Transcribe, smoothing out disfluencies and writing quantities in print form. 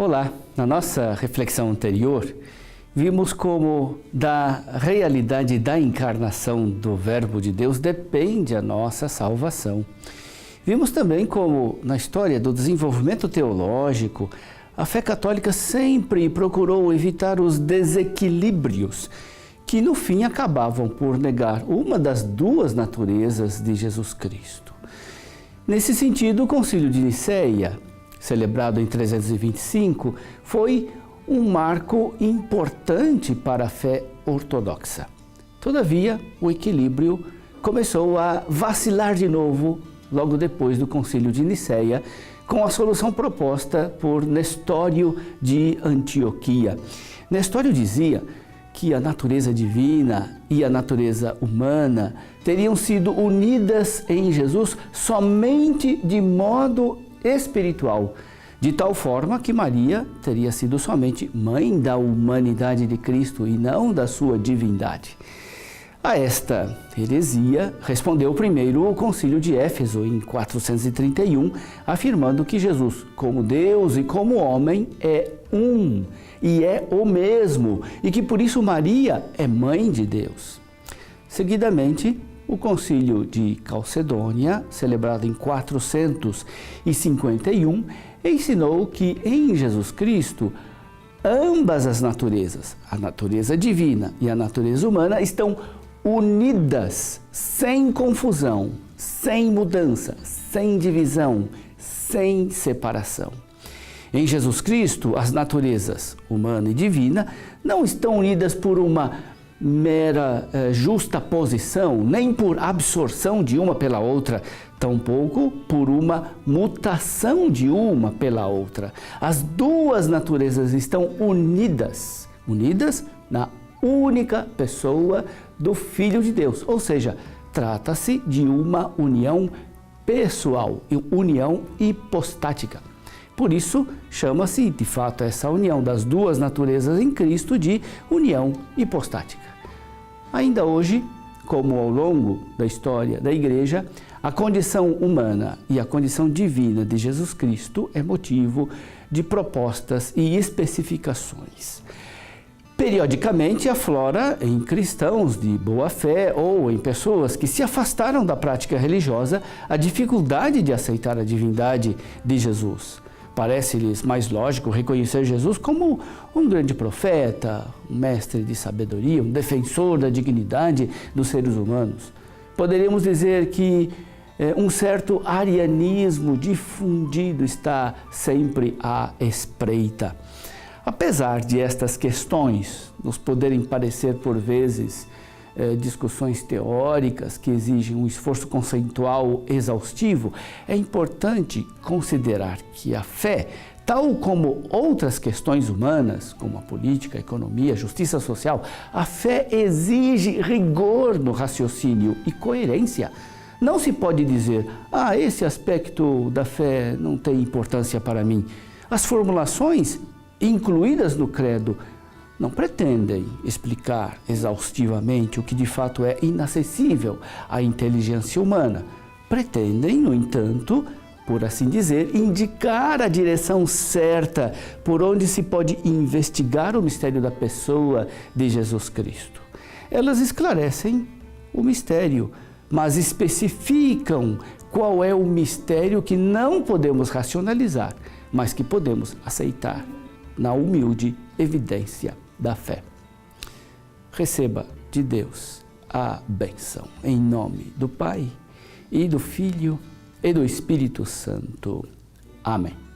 Olá, na nossa reflexão anterior, vimos como da realidade da encarnação do Verbo de Deus depende a nossa salvação. Vimos também como, na história do desenvolvimento teológico, a fé católica sempre procurou evitar os desequilíbrios que, no fim, acabavam por negar uma das duas naturezas de Jesus Cristo. Nesse sentido, o Concílio de Nicéia, celebrado em 325, foi um marco importante para a fé ortodoxa. Todavia, o equilíbrio começou a vacilar de novo logo depois do Concílio de Nicéia, com a solução proposta por Nestório de Antioquia. Nestório dizia que a natureza divina e a natureza humana teriam sido unidas em Jesus somente de modo espiritual, de tal forma que Maria teria sido somente mãe da humanidade de Cristo e não da sua divindade. A esta heresia respondeu primeiro o Concílio de Éfeso, em 431, afirmando que Jesus, como Deus e como homem, é um e é o mesmo, e que por isso Maria é mãe de Deus. Seguidamente, o Concílio de Calcedônia, celebrado em 451, ensinou que em Jesus Cristo ambas as naturezas, a natureza divina e a natureza humana, estão unidas, sem confusão, sem mudança, sem divisão, sem separação. Em Jesus Cristo, as naturezas humana e divina não estão unidas por uma mera justaposição, nem por absorção de uma pela outra, tampouco por uma mutação de uma pela outra. As duas naturezas estão unidas na única pessoa do Filho de Deus, ou seja, trata-se de uma união pessoal, união hipostática. Por isso, chama-se, de fato, essa união das duas naturezas em Cristo de união hipostática. Ainda hoje, como ao longo da história da Igreja, a condição humana e a condição divina de Jesus Cristo é motivo de propostas e especificações. Periodicamente aflora em cristãos de boa fé ou em pessoas que se afastaram da prática religiosa a dificuldade de aceitar a divindade de Jesus. Parece-lhes mais lógico reconhecer Jesus como um grande profeta, um mestre de sabedoria, um defensor da dignidade dos seres humanos. Poderíamos dizer que um certo arianismo difundido está sempre à espreita. Apesar de estas questões nos poderem parecer por vezes discussões teóricas que exigem um esforço conceitual exaustivo, é importante considerar que a fé, tal como outras questões humanas, como a política, a economia, a justiça social, a fé exige rigor no raciocínio e coerência. Não se pode dizer, esse aspecto da fé não tem importância para mim. As formulações incluídas no credo não pretendem explicar exaustivamente o que de fato é inacessível à inteligência humana. Pretendem, no entanto, por assim dizer, indicar a direção certa por onde se pode investigar o mistério da pessoa de Jesus Cristo. Elas esclarecem o mistério, mas especificam qual é o mistério que não podemos racionalizar, mas que podemos aceitar na humilde evidência da fé. Receba de Deus a bênção, em nome do Pai, e do Filho, e do Espírito Santo. Amém.